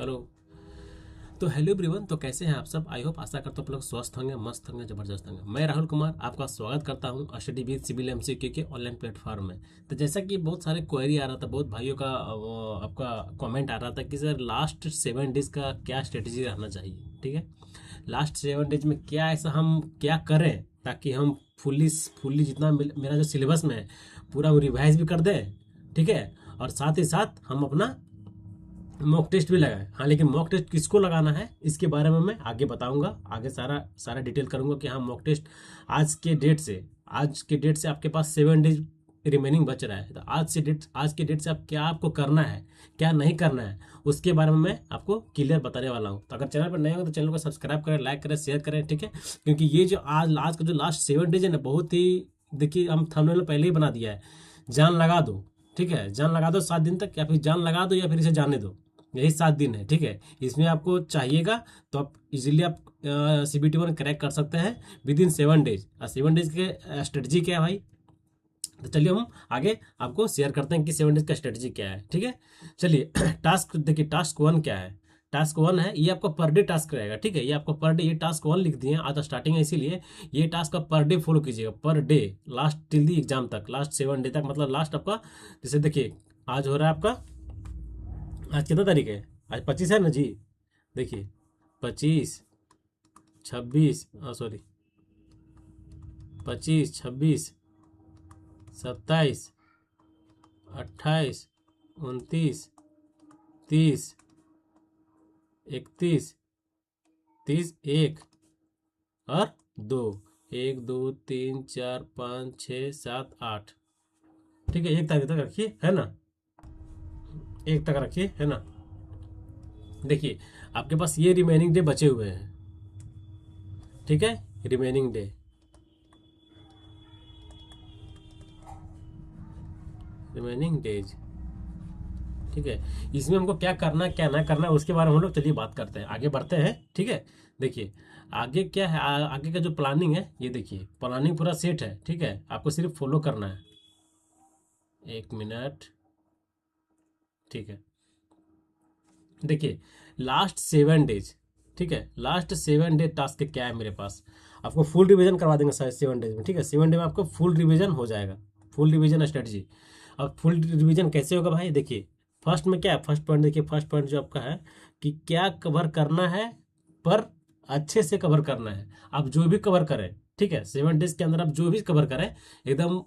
Hello. तो hello everyone, तो कैसे हैं आप सब? आई होप, आशा करता हूँ आप लोग स्वस्थ होंगे, मस्त होंगे, जबरदस्त होंगे। मैं राहुल कुमार आपका स्वागत करता हूँ स्टडी विद सिविल एमसीक्यू के ऑनलाइन प्लेटफॉर्म में। तो जैसा कि बहुत सारे क्वेरी आ रहा था, बहुत भाइयों का आपका कमेंट आ रहा था कि सर लास्ट 7 डेज का क्या स्ट्रेटेजी रहना चाहिए। ठीक है, लास्ट 7 डेज में क्या ऐसा हम क्या करें ताकि हम फुल्ली फुल्ली जितना मेरा जो सिलेबस में है पूरा वो रिवाइज भी कर दें। ठीक है, और साथ ही साथ हम अपना मॉक टेस्ट भी लगाए। हाँ, लेकिन मॉक टेस्ट किसको लगाना है इसके बारे में मैं आगे बताऊंगा। आगे सारा सारा डिटेल करूंगा कि हाँ मॉक टेस्ट आज के डेट से आपके पास 7 डेज रिमेनिंग बच रहा है। तो आज के डेट से आप क्या आपको करना है, क्या नहीं करना है, उसके बारे में मैं आपको क्लियर बताने वाला हूँ। तो अगर चैनल पर नए हो तो चैनल को सब्सक्राइब करें, लाइक करें, शेयर करें। ठीक है, क्योंकि ये जो आज का जो लास्ट 7 डेज है ना, बहुत ही, देखिए हम थंबनेल में पहले ही बना दिया है, जान लगा दो। ठीक है, जान लगा दो 7 दिन तक, या फिर जान लगा दो या फिर इसे जाने दो। यही 7 दिन है। ठीक है, इसमें आपको चाहिएगा तो आप इजीली आप CBT 1 क्रैक कर सकते हैं विद इन 7 डेज। और 7 डेज के स्ट्रेटजी क्या है भाई, तो चलिए हम आगे आपको शेयर करते हैं कि 7 डेज का स्ट्रेटजी क्या है। ठीक है, चलिए टास्क देखिए, टास्क 1 क्या है। टास्क 1 है, ये आपका पर डे टास्क रहेगा। ठीक है, ये आपको पर डे, ये टास्क 1 लिख दिए आज स्टार्टिंग है, इसीलिए ये टास्क आप पर डे फॉलो कीजिएगा, per day, last till the exam तक, लास्ट 7 डे तक, मतलब लास्ट आपका, जैसे देखिए आज हो रहा है आपका, आज कितना तारीख है, आज 25 है ना जी। देखिए 25, 26, सॉरी, 25, 26, 27, 28, 29, 30, 31, 30, 1 और 2, 1 2 3 4 5 6 7 8। ठीक है, 1 तारीख तक रखिए, है ना, 1 तक रखिए, है ना। देखिए आपके पास ये रिमेनिंग डे बचे हुए हैं। ठीक है, रिमेनिंग डे, रिमेनिंग डेज। ठीक है, इसमें हमको क्या करना है क्या ना करना है उसके बारे में हम लोग चलिए बात करते हैं, आगे बढ़ते हैं। ठीक है, देखिए आगे क्या है, आगे का जो प्लानिंग है, ये देखिए प्लानिंग पूरा सेट है। ठीक है, आपको सिर्फ फॉलो करना है। 1 मिनट। ठीक है, देखिए लास्ट 7 डेज। ठीक है, लास्ट 7 डे टास्क क्या है मेरे पास, आपको फुल रिवीजन करवा देंगे शायद 7 डेज में। ठीक है, 7 डे में आपको फुल रिवीजन हो जाएगा, फुल रिवीजन स्ट्रेटजी। अब फुल रिवीजन कैसे होगा भाई, देखिए फर्स्ट में क्या है, फर्स्ट पॉइंट देखिए, फर्स्ट पॉइंट जो आपका है कि क्या कवर करना है, पर अच्छे से कवर करना है। आप जो भी कवर करें, ठीक है, 7 डेज के अंदर आप जो भी कवर करें एकदम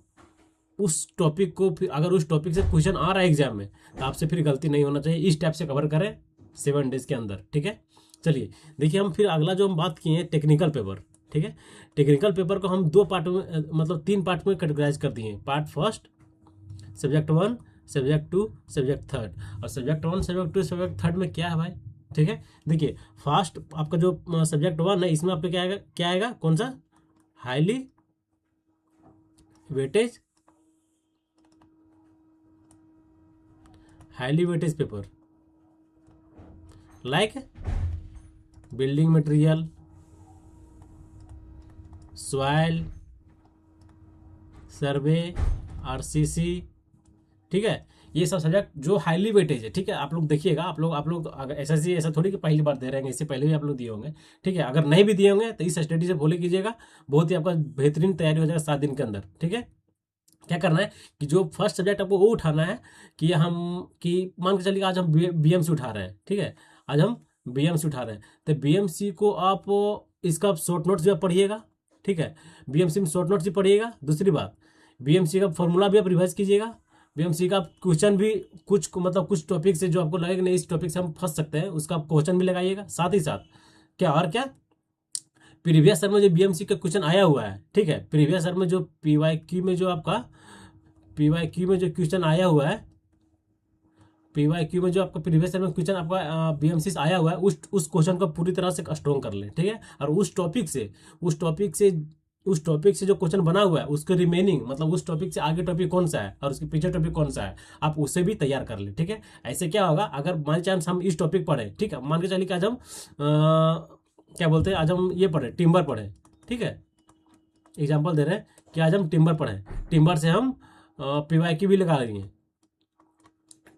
उस टॉपिक को, फिर अगर उस टॉपिक से क्वेश्चन आ रहा है एग्जाम में तो आपसे फिर गलती नहीं होना चाहिए, इस टाइप से कवर करें 7 डेज के अंदर। ठीक है, चलिए देखिए हम फिर अगला जो हम बात किए हैं टेक्निकल पेपर। ठीक है, टेक्निकल पेपर को हम 2 पार्ट में, मतलब 3 पार्ट में कैटेगराइज कर दिए हैं। Part first, subject 1, subject 2, subject 3। और सब्जेक्ट 1, सब्जेक्ट 2, सब्जेक्ट 3 में क्या है भाई। ठीक है, देखिए फर्स्ट आपका जो सब्जेक्ट 1 है, इसमें आपका क्या आएगा, कौन सा, highly weightage, highly weightage paper, like building material, soil survey, RCC। ठीक है, ये सब सब्जेक्ट जो हाईली वेटेज है। ठीक है, आप लोग देखिएगा, आप लोग अगर SSC ऐसा थोड़ी कि पहली बार दे रहे हैं, इससे पहले भी आप लोग दिए होंगे। ठीक है, अगर नहीं भी दिए होंगे तो इस स्टडी से फॉलो कीजिएगा, बहुत ही आपका बेहतरीन तैयारी हो जाएगा 7 दिन के अंदर। ठीक है, क्या करना है कि जो फर्स्ट सब्जेक्ट आपको वो उठाना है कि हम, कि मान के चलिए आज हम BMC उठा रहे हैं। ठीक है, आज हम BMC उठा रहे हैं, तो BMC को आप, इसका शॉर्ट नोट्स भी आप पढ़िएगा। ठीक है, BMC में शॉर्ट नोट्स भी पढ़िएगा। दूसरी बात, BMC का फॉर्मूला भी आप रिवाइज कीजिएगा। BMC का क्वेश्चन भी कुछ, मतलब कुछ टॉपिक से जो आपको लगेगा नहीं इस टॉपिक से हम फंस सकते हैं, उसका आप क्वेश्चन भी लगाइएगा। साथ ही साथ क्या, और क्या, प्रीवियस सर में जो BMC का क्वेश्चन आया हुआ है। ठीक है, प्रीवियस सर में जो PYQ में जो आपका, PYQ में जो क्वेश्चन आया हुआ है, PYQ में जो आपका प्रीवियस में क्वेश्चन आपका BMC से आया हुआ है, उस क्वेश्चन को पूरी तरह से स्ट्रॉन्ग कर लें। ठीक है, और उस टॉपिक से जो क्वेश्चन बना हुआ है उसके रिमेनिंग, मतलब उस टॉपिक से आगे टॉपिक कौन सा है और उसके पीछे टॉपिक कौन सा है, आप उसे भी तैयार कर लें। ठीक है, ऐसे क्या होगा, अगर बाई चांस हम इस टॉपिक पढ़े, ठीक है, मान के चलिए कि आज हम क्या बोलते हैं, आज हम ये पढ़े, टिम्बर पढ़े। ठीक है, एग्जाम्पल दे रहे हैं कि आज हम टिम्बर पढ़े, टिम्बर से हम PYQ भी लगा रही हैं।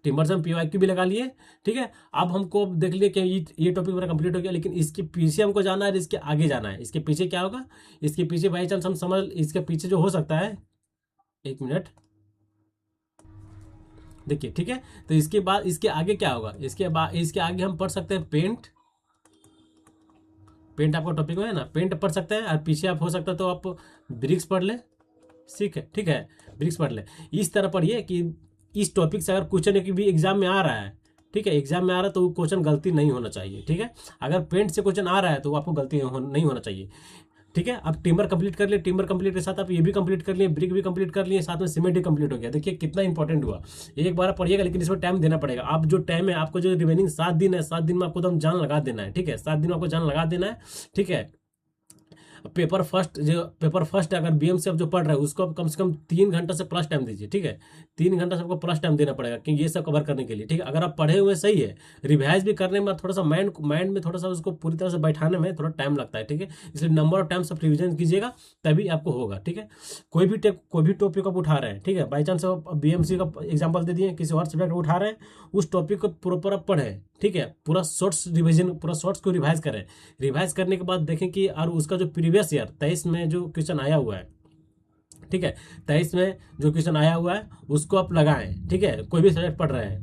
टिम्बर से हम PYQ भी लगा लिए, ठीक है। अब हमको देख लिए कि ये टॉपिक मेरा कंप्लीट हो गया, लेकिन इसके पीछे हमको जाना है, इसके आगे जाना है। इसके पीछे क्या होगा, इसके पीछे बाई चांस हम समझ, इसके पीछे जो हो सकता है, 1 मिनट देखिए, ठीक है। तो इसके बाद इसके आगे क्या होगा, इसके आगे हम पढ़ सकते हैं पेंट। पेंट आपका टॉपिक में है ना, पेंट पढ़ सकते हैं। और पीछे आप हो सकता है तो आप ब्रिक्स पढ़ ले, ठीक है, ठीक है, ब्रिक्स पढ़ ले। इस तरह पढ़िए कि इस टॉपिक से अगर क्वेश्चन की भी एग्जाम में आ रहा है, ठीक है, एग्जाम में आ रहा है तो वो क्वेश्चन गलती नहीं होना चाहिए, ठीक है। अगर पेंट से क्वेश्चन आ रहा है तो वो आपको गलती नहीं होना चाहिए, ठीक है। अब टिम्बर कंप्लीट कर लिए, टिम्बर कंप्लीट के साथ आप ये भी कंप्लीट कर लिए, ब्रिक भी कंप्लीट कर लिए, साथ में सीमेंट भी कंप्लीट हो गया। देखिए कितना इंपॉर्टेंट हुआ, एक बार पढ़िएगा, लेकिन इसमें टाइम देना पड़ेगा। आप जो टाइम है, आपको जो रिमेनिंग 7 दिन है, 7 दिन में आपको एकदम जान लगा देना है, ठीक है। 7 दिन में आपको जान लगा देना है, ठीक है। पेपर फर्स्ट अगर BMC आप जो पढ़ रहे हैं उसको आप कम से कम 3 घंटा से प्लस टाइम दीजिए, ठीक है। 3 घंटा से आपको प्लस टाइम देना पड़ेगा कि ये सब कवर करने के लिए, ठीक है। अगर आप पढ़े हुए सही है, रिवाइज भी करने में थोड़ा सा माइंड में थोड़ा सा उसको पूरी तरह से बैठाने में थोड़ा टाइम लगता है, ठीक है। इसलिए नंबर ऑफ टाइम्स आप रिविजन कीजिएगा, तभी आपको होगा, ठीक है। कोई भी टॉपिक आप उठा रहे हैं, ठीक है, बाई चांस आप BMC का एग्जाम्पल दे दिए, किसी और सब्जेक्ट उठा रहे हैं, उस टॉपिक को प्रॉपर आप पढ़ें, ठीक है। पूरा शॉर्ट्स रिविजन, पूरा शॉर्ट्स को रिवाइज करें। रिवाइज करने के बाद देखें कि और उसका जो प्रीवियस ईयर 23 में जो क्वेश्चन आया हुआ है, ठीक है, 23 में जो क्वेश्चन आया हुआ है उसको आप लगाएं, ठीक है। कोई भी सब्जेक्ट पढ़ रहे हैं,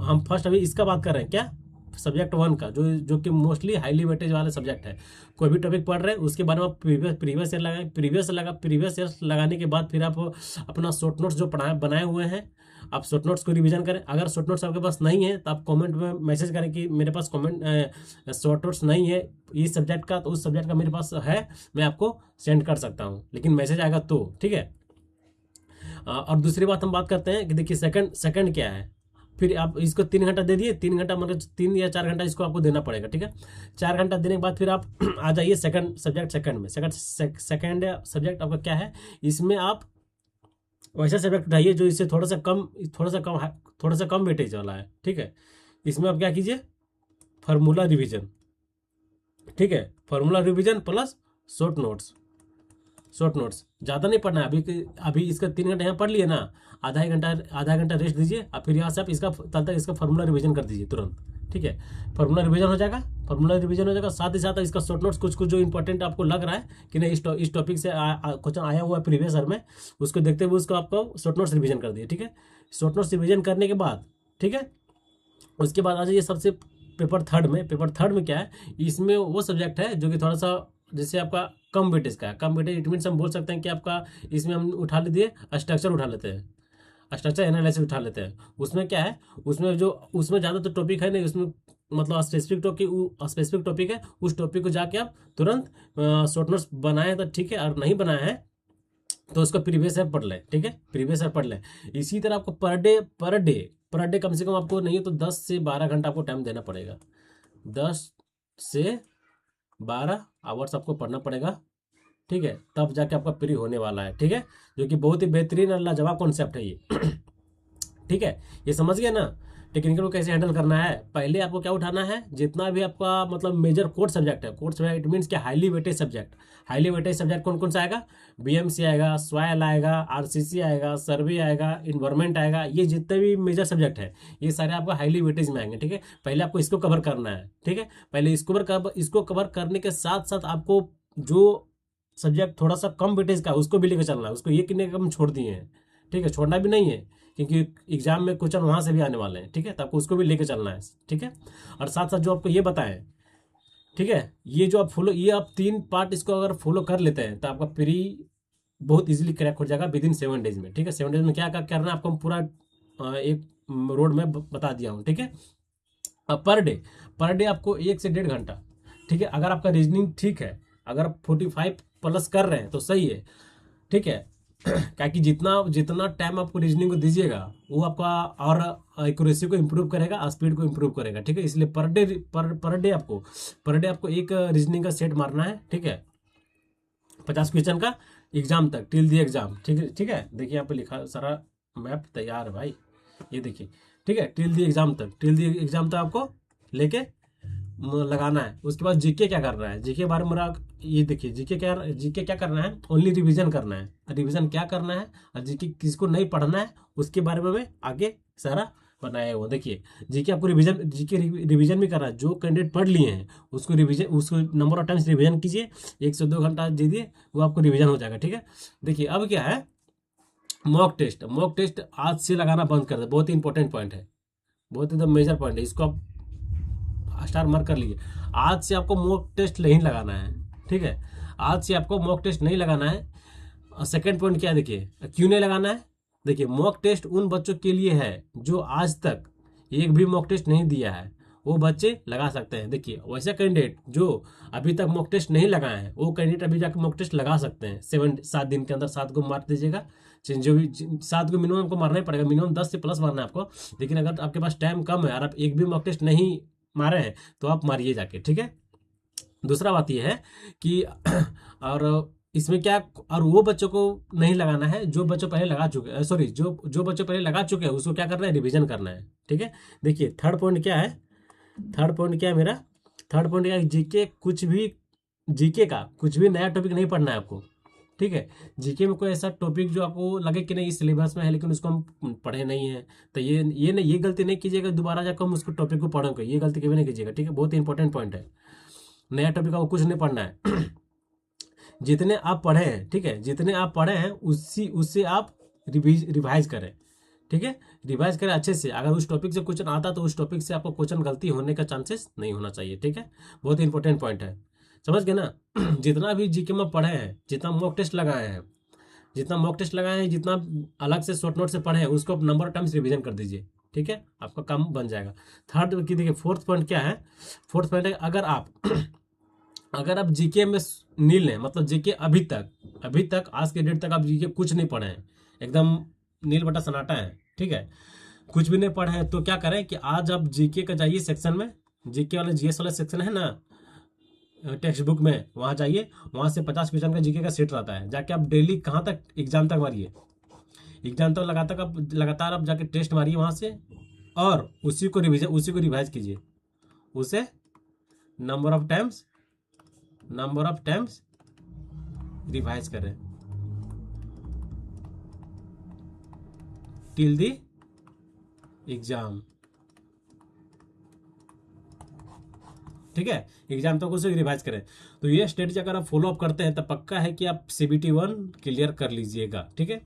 हम फर्स्ट अभी इसका बात कर रहे हैं, क्या, सब्जेक्ट 1 का, जो कि मोस्टली हाईली वेटेज वाले सब्जेक्ट है। कोई भी टॉपिक पढ़ रहे हैं उसके बारे में आप प्रीवियस ईयर लगाएं। प्रीवियस ईयर लगाने के बाद फिर आप अपना शॉर्ट नोट्स जो बनाए हुए हैं, आप शॉर्ट नोट्स को रिवीजन करें। अगर शॉर्ट नोट्स आपके पास नहीं है तो आप कमेंट में मैसेज करें कि मेरे पास शॉर्ट नोट्स नहीं है इस सब्जेक्ट का, तो उस सब्जेक्ट का मेरे पास है, मैं आपको सेंड कर सकता हूँ, लेकिन मैसेज आएगा तो, ठीक है। और दूसरी बात हम बात करते हैं कि देखिए सेकंड क्या है। फिर आप इसको 3 घंटा दे दिए, 3 घंटा मतलब 3 या 4 घंटा इसको आपको देना पड़ेगा, ठीक है। 4 घंटा देने के बाद फिर आप आ जाइए सेकंड सब्जेक्ट आपका क्या है। इसमें आप वैसा सब्जेक्ट उठाइए जो इससे थोड़ा सा कम वेटेज वाला है, ठीक है। इसमें आप क्या कीजिए, फार्मूला रिवीजन, ठीक है, formula revision plus short notes ज़्यादा नहीं पढ़ना है। अभी इसका 3 घंटा यहाँ पढ़ लिए ना, आधा घंटा रेस्ट दीजिए, और फिर यहाँ से आप तब तक इसका फार्मूला रिवीजन कर दीजिए तुरंत, ठीक है। फार्मूला रिवीजन हो जाएगा, साथ ही साथ इसका शॉर्ट नोट्स कुछ जो इंपॉर्टेंट आपको लग रहा है कि नहीं इस टॉपिक से क्वेश्चन आया हुआ है प्रीवियस ईयर में, उसको देखते हुए उसको आपको शॉर्ट नोट्स रिवीजन कर दिए, ठीक है। शॉर्ट नोट्स रिवीजन करने के बाद, ठीक है, उसके बाद आ जाइए सबसे पेपर थर्ड में क्या है, इसमें वो सब्जेक्ट है जो कि थोड़ा सा जैसे आपका कम वेटेज का है। कम वेटेज इट मीन्स हम बोल सकते हैं कि आपका इसमें हम उठा लेते स्ट्रक्चर उठा लेते हैं, स्ट्रक्चर एनालिसिस उठा लेते हैं। उसमें क्या है, उसमें ज़्यादा तो टॉपिक है नहीं, उसमें मतलब स्पेसिफिक टॉपिक है, उस टॉपिक को जाके आप तुरंत शॉर्ट नोट्स बनाए तो ठीक है, और नहीं बनाया है तो उसका प्रीवियस ईयर पढ़ लें, ठीक है, प्रीवियस ईयर पढ़ लें। इसी तरह आपको पर डे कम से कम आपको नहीं है तो 10 से 12 घंटा आपको टाइम देना पड़ेगा। 10 से 12 आवर्स आपको पढ़ना पड़ेगा, ठीक है, तब जाके आपका प्री होने वाला है, ठीक है, जो कि बहुत ही बेहतरीन और लाजवाब कॉन्सेप्ट है ये। ठीक है, ये समझ गए ना टेक्निकल को कैसे हैंडल करना है। पहले आपको क्या उठाना है, जितना भी आपका मतलब मेजर कोर सब्जेक्ट है, कोर सब्जेक्ट इट मीन्स क्या, हाईली वेटेज सब्जेक्ट कौन कौन सा आएगा, BMC आएगा, सॉइल आएगा, RCC आएगा, सर्वे आएगा, इन्वायरमेंट आएगा, ये जितने भी मेजर सब्जेक्ट है ये सारे आपको हाईली वेटेज में आएंगे, ठीक है। पहले आपको इसको कवर करना है, ठीक है, पहले इसको कवर करने के साथ साथ आपको जो सब्जेक्ट थोड़ा सा कम वेटेज का उसको भी लेकर चलना है, उसको ये कितने कम छोड़ दिए हैं, ठीक है, छोड़ना भी नहीं है क्योंकि एग्जाम में क्वेश्चन वहाँ से भी आने वाले हैं, ठीक है, तो आपको उसको भी लेके चलना है, ठीक है। और साथ साथ जो आपको ये बताएं, ठीक है, ये आप 3 पार्ट इसको अगर फॉलो कर लेते हैं तो आपका प्री बहुत इजीली क्रैक हो जाएगा विद इन 7 डेज में, ठीक है। 7 डेज में क्या करना है आपको हम पूरा एक रोड में बता दिया हूँ, ठीक है। अब पर डे आपको 1 से 1.5 घंटा, ठीक है। अगर आपका रीजनिंग ठीक है, अगर आप 45 प्लस कर रहे हैं तो सही है, ठीक है। क्योंकि जितना टाइम आपको रीजनिंग को दीजिएगा वो आपका और एक्यूरेसी को इम्प्रूव करेगा, स्पीड को इम्प्रूव करेगा, ठीक है। इसलिए पर डे आपको एक रीजनिंग का सेट मारना है, ठीक है, 50 क्वेश्चन का एग्जाम तक, टिल दी एग्जाम, ठीक है। देखिए यहाँ पे लिखा सारा मैप तैयार है भाई, ये देखिए, ठीक है, टिल दी एग्जाम तक आपको लेके लगाना है। उसके बाद जीके क्या करना है, जीके बारे में ये देखिए, जीके क्या करना है, ओनली रिवीजन करना है। रिवीजन क्या करना है और जीके किसको नहीं पढ़ना है उसके बारे में मैं आगे सारा बनाया हुआ। देखिए जीके आपको रिवीजन भी करना है। जो कैंडिडेट पढ़ लिए हैं उसको नंबर ऑफ टाइम्स रिवीजन कीजिए, 1 से 2 घंटा दीजिए, वो आपको रिवीजन हो जाएगा। ठीक है, देखिए अब क्या है, मॉक टेस्ट। मॉक टेस्ट आज से लगाना बंद कर दे, बहुत ही इंपॉर्टेंट पॉइंट है, बहुत एकदम मेजर पॉइंट है, इसको आप स्टार मार्क कर लीजिए। आज से आपको मॉक टेस्ट नहीं लगाना है। ठीक है, आज से आपको मॉक टेस्ट नहीं लगाना है। सेकंड पॉइंट क्या है, देखिए क्यों नहीं लगाना है। देखिए मॉक टेस्ट उन बच्चों के लिए है जो आज तक एक भी मॉक टेस्ट नहीं दिया है, वो बच्चे लगा सकते हैं। देखिए वैसे कैंडिडेट जो अभी तक मॉक टेस्ट नहीं लगाए हैं, वो कैंडिडेट अभी जाकर मॉक टेस्ट लगा सकते हैं। 7 दिन के अंदर 7 को मार दीजिएगा, जो भी 7 को मिनिमम आपको मारना ही पड़ेगा, मिनिमम 10 से प्लस मारना है आपको। लेकिन अगर आपके पास टाइम कम है और आप एक भी मॉक टेस्ट नहीं मारे हैं तो आप मारिए जाके। ठीक है, दूसरा बात यह है कि और इसमें क्या, और वो बच्चों को नहीं लगाना है जो बच्चों पहले लगा चुके हैं, सॉरी जो बच्चों पहले लगा चुके हैं उसको क्या करना है, रिवीजन करना है। ठीक है, देखिए थर्ड पॉइंट क्या है, थर्ड पॉइंट क्या है मेरा, थर्ड पॉइंट क्या है, जीके का कुछ भी नया टॉपिक नहीं पढ़ना है आपको। ठीक है, जीके में कोई ऐसा टॉपिक जो आपको लगे कि नहीं इस सिलेबस में है लेकिन उसको हम पढ़े नहीं है, तो ये गलती नहीं कीजिएगा, दोबारा जाकर हम उसको टॉपिक को पढ़ोगे, ये गलती कभी नहीं कीजिएगा। ठीक है, बहुत ही इंपॉर्टेंट पॉइंट है, नया टॉपिक आपको कुछ नहीं पढ़ना है। जितने आप पढ़े हैं, ठीक है, जितने आप पढ़े हैं उससे आप रिवाइज करें। ठीक है, रिवाइज करें अच्छे से। अगर उस टॉपिक से क्वेश्चन आता तो उस टॉपिक से आपको क्वेश्चन गलती होने का चांसेस नहीं होना चाहिए। ठीक है, बहुत ही इंपॉर्टेंट पॉइंट है, समझ गए ना। जितना भी जीके में पढ़े हैं, जितना मॉक टेस्ट लगाए हैं, जितना अलग से शॉर्ट नोट से पढ़े हैं, उसको आप नंबर ऑफ टाइम्स रिवीजन कर दीजिए। ठीक है, आपका काम बन जाएगा। थर्ड की देखिए, फोर्थ पॉइंट क्या है, फोर्थ पॉइंट है अगर आप जीके में नील हैं, मतलब जीके अभी तक आज के डेट तक आप जीके कुछ नहीं पढ़े हैं, एकदम नील बटा सन्नाटा है। ठीक है, कुछ भी नहीं पढ़े हैं तो क्या करें कि आज आप जीके का जाइए सेक्शन में, जीके वाले जीएस वाला सेक्शन है ना टेक्स्ट बुक में, वहां जाइए, वहां से 50 क्वेश्चन का जीके का सेट रहता है, जाके आप डेली कहाँ तक एग्जाम तक मारिए, एग्जाम तक लगातार आप जाके टेस्ट मारिए वहां से, और उसी को रिवाइज कीजिए, उसे नंबर ऑफ टाइम्स रिवाइज करें टिल द एग्जाम। ठीक है, एग्जाम तक उसे रिवाइज करें। तो ये स्ट्रेटजी अगर आप फॉलो अप करते हैं तो पक्का है कि आप CBT 1 क्लियर कर लीजिएगा। ठीक है,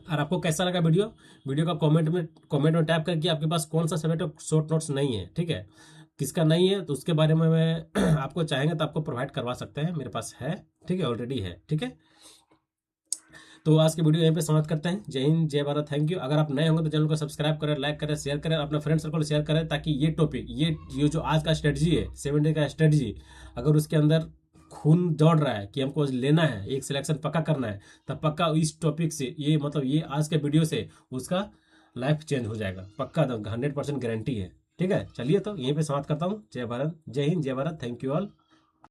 और आपको कैसा लगा वीडियो का कमेंट में टाइप करके आपके पास कौन सा सब्जेक्ट शॉर्ट नोट्स नहीं है, ठीक है, किसका नहीं है, तो उसके बारे में मैं आपको चाहेंगे तो आपको प्रोवाइड करवा सकते हैं, मेरे पास है। ठीक है, ऑलरेडी है। ठीक है, तो आज की वीडियो यहीं पे समाप्त करते हैं। जय हिंद, जय भारत, थैंक यू। अगर आप नए होंगे तो चैनल को सब्सक्राइब करें, लाइक करें, शेयर करें, अपना फ्रेंड सर्कल शेयर करें, ताकि ये टॉपिक ये जो आज का स्ट्रेटजी है 7 डे का स्ट्रेटजी, अगर उसके अंदर खून दौड़ रहा है कि हमको लेना है, एक सिलेक्शन पक्का करना है, तब पक्का इस टॉपिक से ये आज के वीडियो से उसका लाइफ चेंज हो जाएगा, पक्का 100% गारंटी है। ठीक है, चलिए तो यहीं पे समाप्त करता हूँ। जय भारत, जय हिंद, जय भारत, थैंक यू ऑल।